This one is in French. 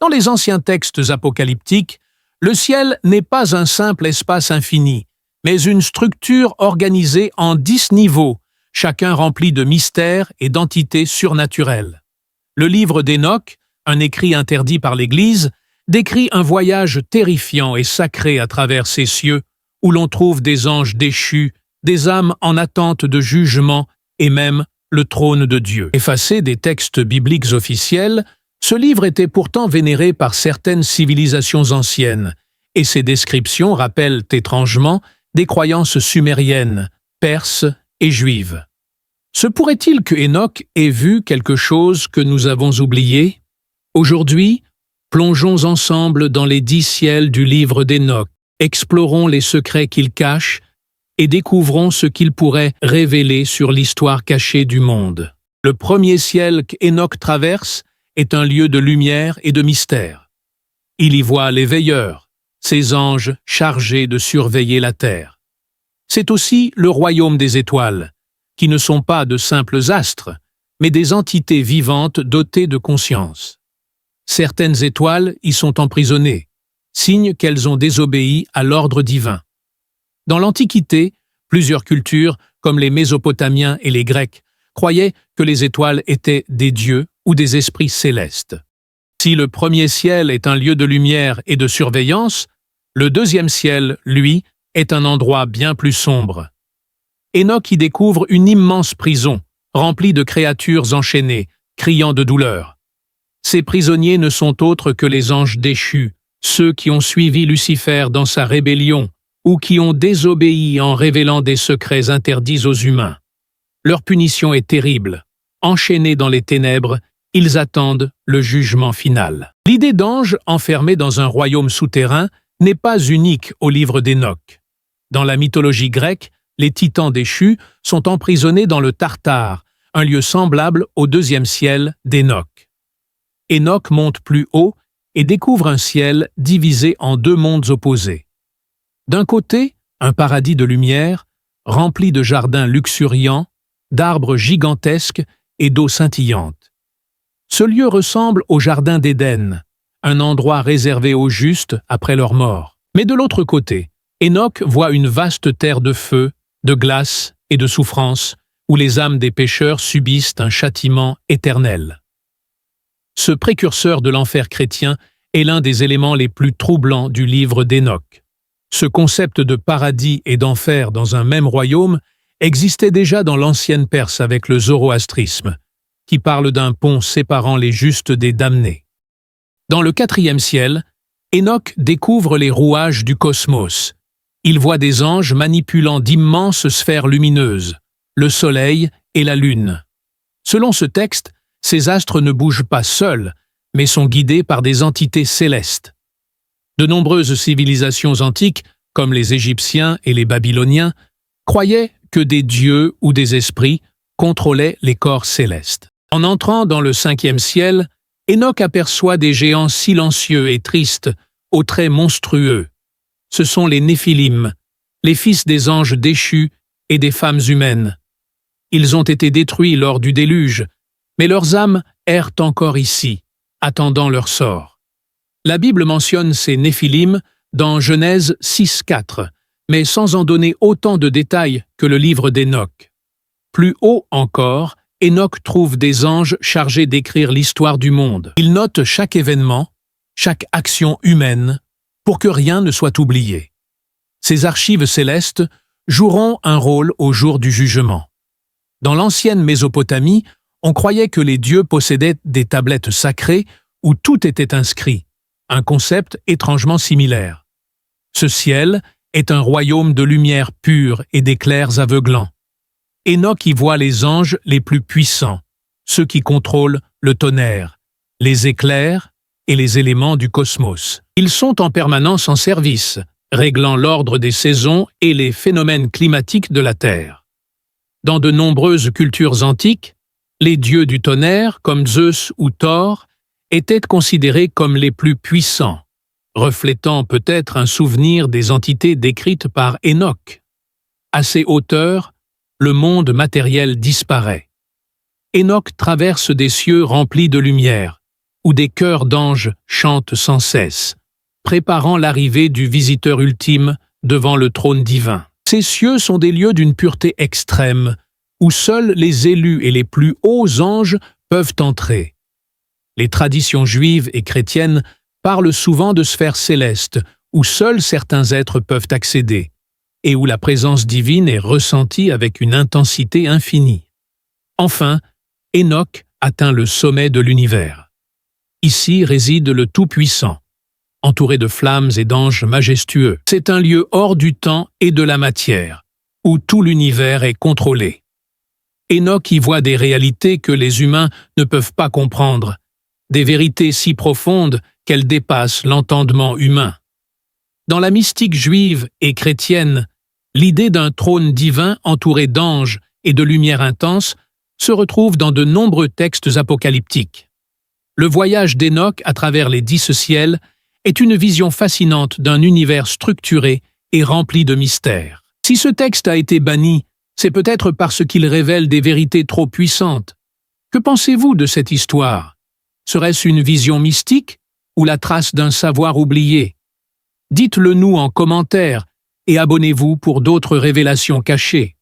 Dans les anciens textes apocalyptiques, le ciel n'est pas un simple espace infini, mais une structure organisée en 10 niveaux, chacun rempli de mystères et d'entités surnaturelles. Le livre d'Hénoch, un écrit interdit par l'Église, décrit un voyage terrifiant et sacré à travers ces cieux, où l'on trouve des anges déchus, des âmes en attente de jugement et même le trône de Dieu. Effacé des textes bibliques officiels, ce livre était pourtant vénéré par certaines civilisations anciennes, et ses descriptions rappellent étrangement des croyances sumériennes, perses et juives. Se pourrait-il que Hénoch ait vu quelque chose que nous avons oublié? Aujourd'hui, plongeons ensemble dans les 10 ciels du livre d'Hénoch, explorons les secrets qu'il cache et découvrons ce qu'il pourrait révéler sur l'histoire cachée du monde. Le premier ciel qu'Hénoch traverse est un lieu de lumière et de mystère. Il y voit les veilleurs, ces anges chargés de surveiller la terre. C'est aussi le royaume des étoiles, qui ne sont pas de simples astres, mais des entités vivantes dotées de conscience. Certaines étoiles y sont emprisonnées, signe qu'elles ont désobéi à l'ordre divin. Dans l'Antiquité, plusieurs cultures, comme les Mésopotamiens et les Grecs, croyaient que les étoiles étaient des dieux ou des esprits célestes. Si le premier ciel est un lieu de lumière et de surveillance, le deuxième ciel, lui, est un endroit bien plus sombre. Hénoch y découvre une immense prison, remplie de créatures enchaînées, criant de douleur. Ces prisonniers ne sont autres que les anges déchus, ceux qui ont suivi Lucifer dans sa rébellion ou qui ont désobéi en révélant des secrets interdits aux humains. Leur punition est terrible. Enchaînés dans les ténèbres, ils attendent le jugement final. L'idée d'ange enfermé dans un royaume souterrain n'est pas unique au livre d'Hénoch. Dans la mythologie grecque, les titans déchus sont emprisonnés dans le Tartare, un lieu semblable au deuxième ciel d'Hénoch. Hénoch monte plus haut et découvre un ciel divisé en 2 mondes opposés. D'un côté, un paradis de lumière, rempli de jardins luxuriants, d'arbres gigantesques et d'eau scintillante. Ce lieu ressemble au jardin d'Éden, un endroit réservé aux justes après leur mort. Mais de l'autre côté, Hénoch voit une vaste terre de feu, de glace et de souffrance, où les âmes des pécheurs subissent un châtiment éternel. Ce précurseur de l'enfer chrétien est l'un des éléments les plus troublants du livre d'Hénoch. Ce concept de paradis et d'enfer dans un même royaume existait déjà dans l'ancienne Perse avec le zoroastrisme, qui parle d'un pont séparant les justes des damnés. Dans le 4e ciel, Hénoch découvre les rouages du cosmos. Il voit des anges manipulant d'immenses sphères lumineuses, le soleil et la lune. Selon ce texte, ces astres ne bougent pas seuls, mais sont guidés par des entités célestes. De nombreuses civilisations antiques, comme les Égyptiens et les Babyloniens, croyaient que des dieux ou des esprits contrôlaient les corps célestes. En entrant dans le 5e ciel, Hénoch aperçoit des géants silencieux et tristes, aux traits monstrueux. Ce sont les Néphilim, les fils des anges déchus et des femmes humaines. Ils ont été détruits lors du déluge, mais leurs âmes errent encore ici, attendant leur sort. La Bible mentionne ces Néphilim dans Genèse 6:4, mais sans en donner autant de détails que le livre d'Hénoch. Plus haut encore, Hénoch trouve des anges chargés d'écrire l'histoire du monde. Ils notent chaque événement, chaque action humaine, pour que rien ne soit oublié. Ces archives célestes joueront un rôle au jour du jugement. Dans l'ancienne Mésopotamie, on croyait que les dieux possédaient des tablettes sacrées où tout était inscrit, un concept étrangement similaire. Ce ciel est un royaume de lumière pure et d'éclairs aveuglants. Hénoch y voit les anges les plus puissants, ceux qui contrôlent le tonnerre, les éclairs et les éléments du cosmos. Ils sont en permanence en service, réglant l'ordre des saisons et les phénomènes climatiques de la Terre. Dans de nombreuses cultures antiques, les dieux du tonnerre, comme Zeus ou Thor, étaient considérés comme les plus puissants, reflétant peut-être un souvenir des entités décrites par Hénoch. À ces hauteurs, le monde matériel disparaît. Hénoch traverse des cieux remplis de lumière, où des chœurs d'anges chantent sans cesse, préparant l'arrivée du visiteur ultime devant le trône divin. Ces cieux sont des lieux d'une pureté extrême, où seuls les élus et les plus hauts anges peuvent entrer. Les traditions juives et chrétiennes parlent souvent de sphères célestes, où seuls certains êtres peuvent accéder, et où la présence divine est ressentie avec une intensité infinie. Enfin, Enoch atteint le sommet de l'univers. Ici réside le Tout-Puissant, entouré de flammes et d'anges majestueux. C'est un lieu hors du temps et de la matière, où tout l'univers est contrôlé. Enoch y voit des réalités que les humains ne peuvent pas comprendre, des vérités si profondes qu'elles dépassent l'entendement humain. Dans la mystique juive et chrétienne, l'idée d'un trône divin entouré d'anges et de lumière intense se retrouve dans de nombreux textes apocalyptiques. Le voyage d'Enoch à travers les 10 ciels est une vision fascinante d'un univers structuré et rempli de mystères. Si ce texte a été banni, c'est peut-être parce qu'il révèle des vérités trop puissantes. Que pensez-vous de cette histoire? Serait-ce une vision mystique ou la trace d'un savoir oublié? Dites-le nous en commentaire et abonnez-vous pour d'autres révélations cachées.